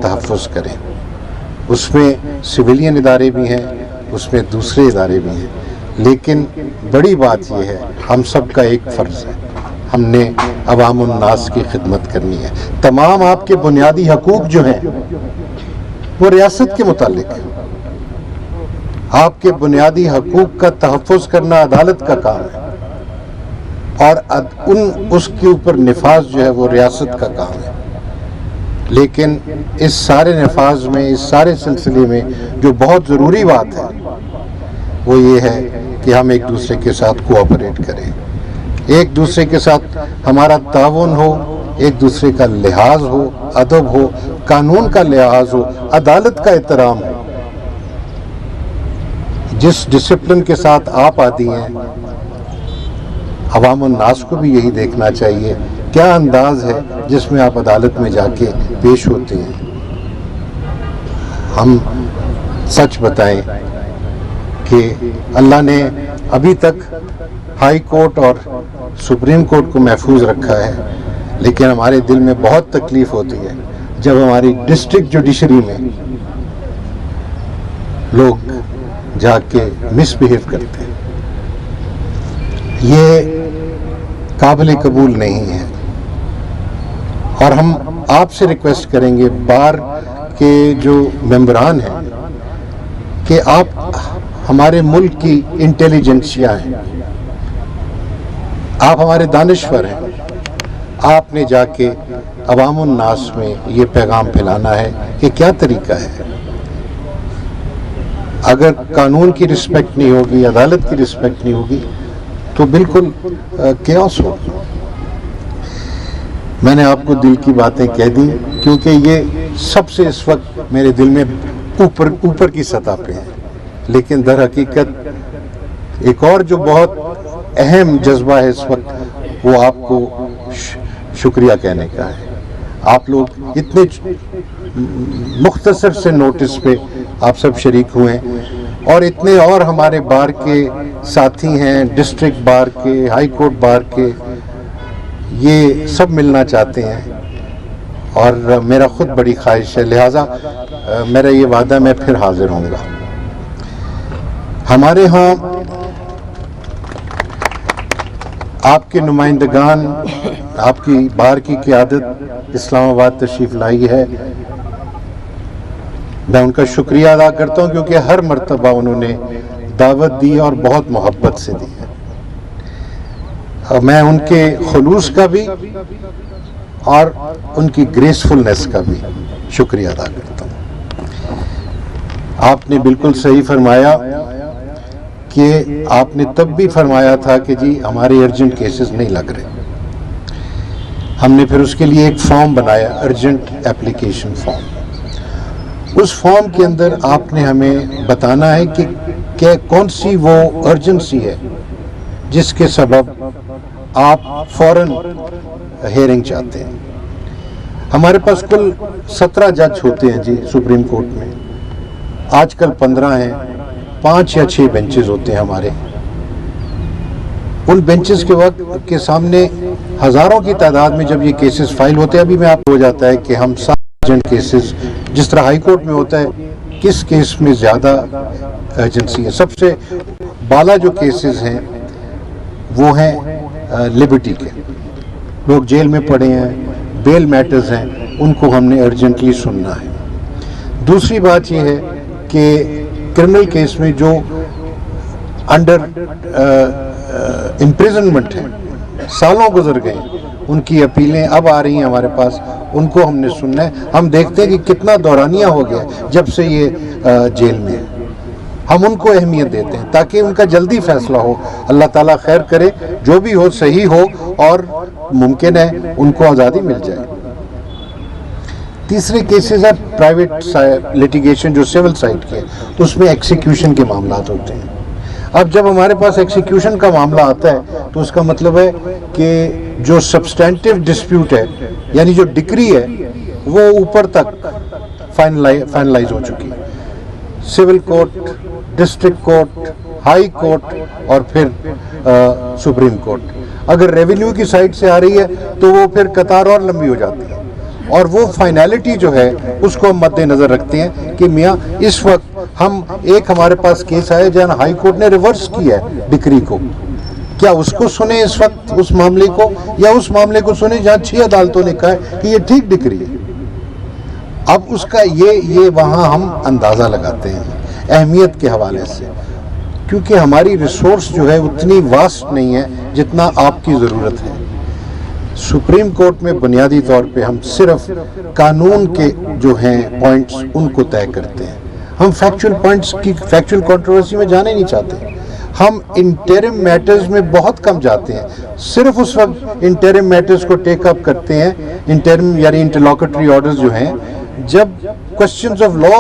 تحفظ کریں. اس میں سویلین ادارے بھی ہیں, اس میں دوسرے ادارے بھی ہیں, لیکن بڑی بات یہ ہے ہم سب کا ایک فرض ہے, ہم نے عوام الناس کی خدمت کرنی ہے. تمام آپ کے بنیادی حقوق جو ہیں وہ ریاست کے متعلق ہیں. آپ کے بنیادی حقوق کا تحفظ کرنا عدالت کا کام ہے, اور اس کے اوپر نفاذ جو ہے وہ ریاست کا کام ہے. لیکن اس سارے نفاذ میں, اس سارے سلسلے میں جو بہت ضروری بات ہے وہ یہ ہے کہ ہم ایک دوسرے کے ساتھ کوآپریٹ کریں, ایک دوسرے کے ساتھ ہمارا تعاون ہو, ایک دوسرے کا لحاظ ہو, ادب ہو, قانون کا لحاظ ہو, عدالت کا احترام ہو. جس ڈسپلن کے ساتھ آپ آتی ہیں, عوام الناس کو بھی یہی دیکھنا چاہیے کیا انداز ہے جس میں آپ عدالت میں جا کے پیش ہوتے ہیں. ہم سچ بتائیں کہ اللہ نے ابھی تک ہائی کورٹ اور سپریم کورٹ کو محفوظ رکھا ہے, لیکن ہمارے دل میں بہت تکلیف ہوتی ہے جب ہماری ڈسٹرکٹ جوڈیشری میں لوگ جا کے مس بہیو کرتے ہیں. یہ قابل قبول نہیں ہے, اور ہم آپ سے ریکویسٹ کریں گے بار کے جو ممبران ہیں کہ آپ ہمارے ملک کی انٹیلیجنسیا ہیں, آپ ہمارے دانشور ہیں, آپ نے جا کے عوام الناس میں یہ پیغام پھیلانا ہے کہ کیا طریقہ ہے. اگر قانون کی رسپیکٹ نہیں ہوگی, عدالت کی رسپیکٹ نہیں ہوگی, تو بالکل کیوس ہوگا. میں نے آپ کو دل کی باتیں کہہ دی کیونکہ یہ سب سے اس وقت میرے دل میں اوپر کی سطح پہ ہے, لیکن در حقیقت ایک اور جو بہت اہم جذبہ ہے اس وقت وہ آپ کو شکریہ کہنے کا ہے. آپ لوگ اتنے مختصر سے نوٹس پہ آپ سب شریک ہوئے ہیں, اور اتنے اور ہمارے بار کے ساتھی ہیں, ڈسٹرکٹ بار کے, ہائی کورٹ بار کے, یہ سب ملنا چاہتے ہیں, اور میرا خود بڑی خواہش ہے, لہٰذا میرا یہ وعدہ میں پھر حاضر ہوں گا. ہمارے ہاں آپ کے نمائندگان, آپ کی بار کی قیادت اسلام آباد تشریف لائی ہے. میں ان کا شکریہ ادا کرتا ہوں کیونکہ ہر مرتبہ انہوں نے دعوت دی اور بہت محبت سے دی ہے. میں ان کے خلوص کا بھی اور ان کی گریسفلنس کا بھی شکریہ ادا کرتا ہوں. آپ نے بالکل صحیح فرمایا کہ آپ نے تب بھی فرمایا تھا کہ جی ہمارے ارجنٹ کیسز نہیں لگ رہے. ہم نے پھر اس کے لیے ایک فارم بنایا, ارجنٹ اپلیکیشن فارم. اس فارم کے اندر آپ نے ہمیں بتانا ہے کہ کون سی وہ ارجنسی ہے جس کے سبب آپ فوراً ہیئرنگ چاہتے ہیں. ہمارے پاس کل 17 جج ہوتے ہیں جی سپریم کورٹ میں, آج کل 15 ہیں, 5 یا 6 بینچز ہوتے ہیں ہمارے. ان بینچز کے وقت کے سامنے ہزاروں کی تعداد میں جب یہ کیسز فائل ہوتے ہیں, ابھی میں آپ کو ہو جاتا ہے کہ ہم ارجنٹ کیسز جس طرح ہائی کورٹ میں ہوتا ہے, کس کیس میں زیادہ ایجنسی ہے. سب سے بالا جو کیسز ہیں وہ ہیں لبرٹی کے, لوگ جیل میں پڑے ہیں, بیل میٹرز ہیں, ان کو ہم نے ارجنٹلی سننا ہے. دوسری بات یہ ہے کہ کرمنل کیس میں جو انڈر امپریزنمنٹ ہیں, سالوں گزر گئے, ان کی اپیلیں اب آ رہی ہیں ہمارے پاس, ان کو ہم نے سننا ہے. ہم دیکھتے ہیں کہ کتنا دورانیہ ہو گیا جب سے یہ جیل میں ہے. ہم ان کو اہمیت دیتے ہیں تاکہ ان کا جلدی فیصلہ ہو. اللہ تعالیٰ خیر کرے, جو بھی ہو صحیح ہو, اور ممکن ہے ان کو آزادی مل جائے. تیسرے کیسز ہے پرائیویٹ لیٹیگیشن جو سول سائٹ کے, تو اس میں ایکسیکیوشن کے معاملات ہوتے ہیں. اب جب ہمارے پاس ایکسیکیوشن کا معاملہ آتا ہے تو اس کا مطلب ہے کہ جو سبسٹینٹیو ڈسپیوٹ ہے, یعنی جو ڈگری ہے, وہ اوپر تک فائنلائز ہو چکی ہے. Civil court, district court, high court, اور پھر سپریم کورٹ. اگر ریونیو کی سائٹ سے آ رہی ہے تو وہ پھر قطار اور لمبی ہو جاتی ہے. اور وہ فائنلٹی جو ہے اس کو ہم مد نظر رکھتے ہیں کہ میاں اس وقت ہم ایک ہمارے پاس کیس آیا جہاں ہائی کورٹ نے ریورس کیا ہے ڈکری کو، کیا اس کو سنیں اس وقت اس معاملے کو، یا اس معاملے کو سنیں جہاں 6 عدالتوں نے کہا ہے کہ یہ ٹھیک ڈکری ہے؟ اب اس کا یہ وہاں ہم اندازہ لگاتے ہیں اہمیت کے حوالے سے، کیونکہ ہماری ریسورس جو ہے اتنی واسٹ نہیں ہے جتنا آپ کی ضرورت ہے۔ سپریم کورٹ میں بنیادی طور پہ ہم صرف قانون کے جو ہیں پوائنٹس ان کو طے کرتے ہیں، ہم فیکچول پوائنٹس کی فیکچول کنٹروورسی میں جانے نہیں چاہتے، ہم انٹرم میٹرز میں بہت کم جاتے ہیں، صرف اس وقت انٹرم میٹرز کو ٹیک اپ کرتے ہیں، انٹرم یعنی انٹرلوکٹری آرڈرز جو ہیں، جب کوسچنز آف لا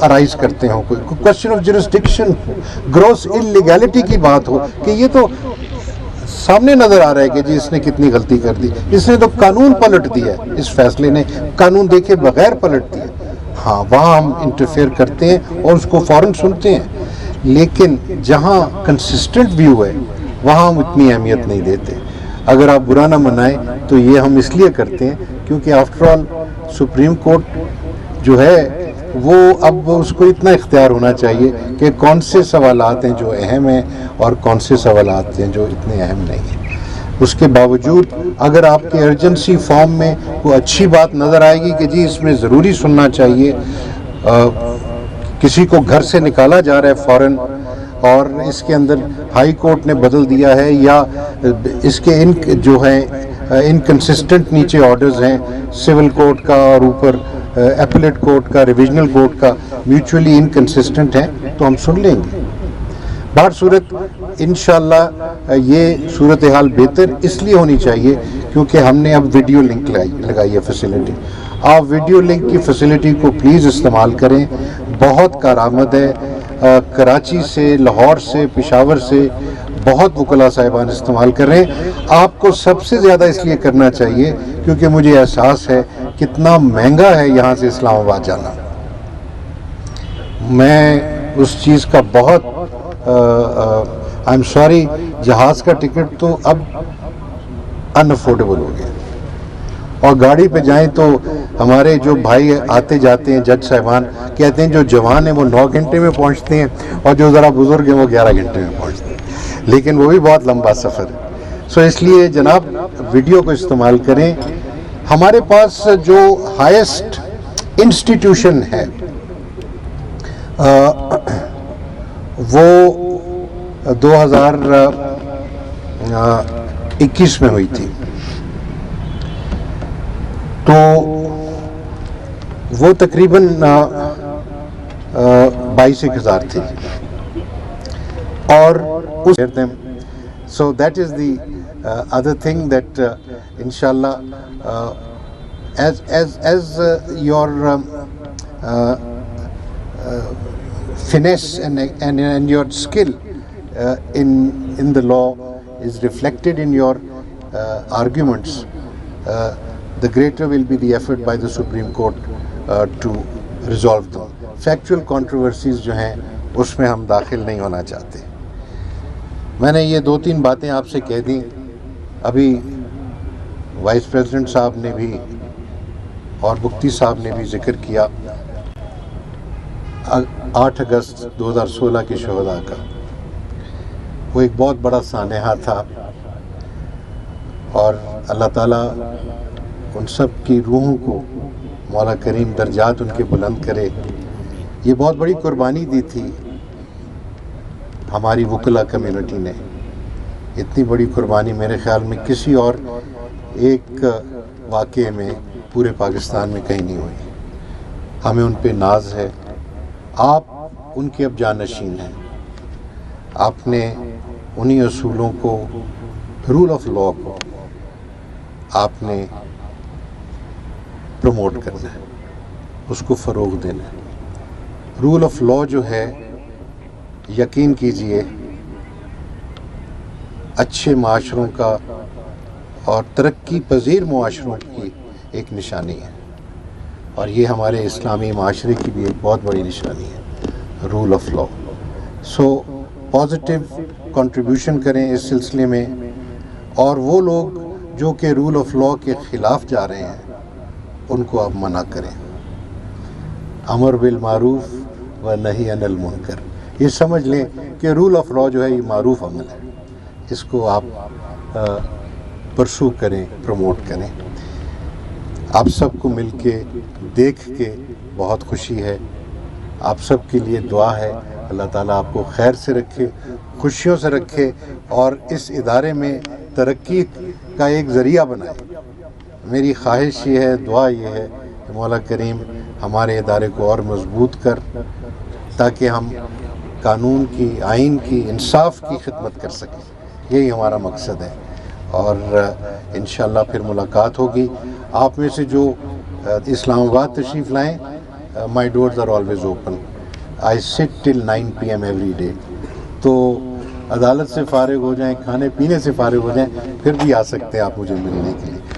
ارائز کرتے ہوں، کوئی question of jurisdiction who, gross illegality کی بات ہو کہ یہ تو سامنے نظر آ رہا ہے کہ جی اس نے کتنی غلطی کر دی، اس نے تو قانون پلٹ دیا ہے، اس فیصلے نے قانون دیکھے بغیر پلٹ دیا، ہاں وہاں ہم انٹرفیئر کرتے ہیں اور اس کو فوراً سنتے ہیں، لیکن جہاں کنسسٹنٹ ویو ہے وہاں ہم اتنی اہمیت نہیں دیتے۔ اگر آپ برا نہ منائیں تو یہ ہم اس لیے کرتے ہیں کیونکہ آفٹر آل سپریم کورٹ جو ہے وہ اب اس کو اتنا اختیار ہونا چاہیے کہ کون سے سوالات ہیں جو اہم ہیں اور کون سے سوالات ہیں جو اتنے اہم نہیں ہیں۔ اس کے باوجود اگر آپ کے ارجنسی فارم میں کوئی اچھی بات نظر آئے گی کہ جی اس میں ضروری سننا چاہیے، کسی کو گھر سے نکالا جا رہا ہے فوراً اور اس کے اندر ہائی کورٹ نے بدل دیا ہے، یا اس کے جو ہیں انکنسسٹنٹ نیچے آرڈرز ہیں سول کورٹ کا اور اوپر اپیلیٹ کورٹ کا، ریویژنل کورٹ کا، میوچولی انکنسسٹنٹ ہیں تو ہم سن لیں گے۔ بہر صورت انشاءاللہ یہ صورتحال بہتر اس لیے ہونی چاہیے کیونکہ ہم نے اب ویڈیو لنک لگائی ہے فیسلٹی۔ آپ ویڈیو لنک کی فیسلٹی کو پلیز استعمال کریں، بہت کارآمد ہے۔ کراچی سے، لاہور سے، پشاور سے بہت وکلاء صاحبان استعمال کر رہے ہیں۔ آپ کو سب سے زیادہ اس لیے کرنا چاہیے کیونکہ مجھے احساس ہے کتنا مہنگا ہے یہاں سے اسلام آباد جانا۔ میں اس چیز کا بہت آئی ایم سوری، جہاز کا ٹکٹ تو اب ان افورڈیبل ہو گیا، اور گاڑی پہ جائیں تو ہمارے جو بھائی آتے جاتے ہیں جج صاحبان کہتے ہیں جو جوان ہیں وہ 9 گھنٹے میں پہنچتے ہیں اور جو ذرا بزرگ ہیں وہ 11 گھنٹے میں پہنچتے ہیں، لیکن وہ بھی بہت لمبا سفر ہے۔ سو اس لیے جناب ویڈیو کو استعمال کریں۔ ہمارے پاس جو ہائیسٹ انسٹیٹیوشن ہے وہ 2021 میں ہوئی تھی، تو وہ تقریباً 22,000 تھی، اور so that is the other thing that inshallah as your finesse and your skill in the law is reflected in your arguments, the greater will be the effort by the Supreme Court to resolve them. Factual controversies جو ہیں اس میں ہم داخل نہیں ہونا چاہتے۔ میں نے یہ 2-3 باتیں آپ سے کہہ دیں، ابھی وائس پریزیڈنٹ صاحب نے بھی اور مفتی صاحب نے بھی ذکر کیا 8 اگست 2016 کے شہداء کا، وہ ایک بہت بڑا سانحہ تھا، اور اللہ تعالیٰ ان سب کی روحوں کو مولا کریم درجات ان کے بلند کرے۔ یہ بہت بڑی قربانی دی تھی ہماری وکلا کمیونٹی نے، اتنی بڑی قربانی میرے خیال میں کسی اور ایک واقعے میں پورے پاکستان میں کہیں نہیں ہوئی۔ ہمیں ان پہ ناز ہے، آپ ان کے اب جانشین ہیں، آپ نے انہی اصولوں کو، رول آف لا کو آپ نے پروموٹ کرنا ہے، اس کو فروغ دینا ہے۔ رول آف لا جو ہے، یقین کیجئے اچھے معاشروں کا اور ترقی پذیر معاشروں کی ایک نشانی ہے، اور یہ ہمارے اسلامی معاشرے کی بھی ایک بہت بڑی نشانی ہے، rule of law. So positive contribution کریں اس سلسلے میں، اور وہ لوگ جو کہ رول آف لا کے خلاف جا رہے ہیں ان کو آپ منع کریں. امر بالمعروف و نہی عن المنکر، یہ سمجھ لیں کہ رول آف لا جو ہے یہ معروف عمل ہے، اس کو آپ پرسو کریں، پروموٹ کریں. آپ سب کو مل کے دیکھ کے بہت خوشی ہے. آپ سب کے لیے دعا ہے، اللہ تعالیٰ آپ کو خیر سے رکھے، خوشیوں سے رکھے، اور اس ادارے میں ترقی کا ایک ذریعہ بنائے. میری خواہش یہ ہے، دعا یہ ہے کہ مولا کریم ہمارے ادارے کو اور مضبوط کر، تاکہ ہم قانون کی، آئین کی، انصاف کی خدمت کر سکیں. یہی ہمارا مقصد ہے، اور انشاءاللہ پھر ملاقات ہوگی. آپ میں سے جو اسلام آباد تشریف لائیں، مائی ڈورز آر آلویز اوپن. آئی سٹ ٹل 9 PM ایوری ڈے. تو عدالت سے فارغ ہو جائیں، کھانے پینے سے فارغ ہو جائیں، پھر بھی آ سکتے ہیں آپ مجھے ملنے کے لیے.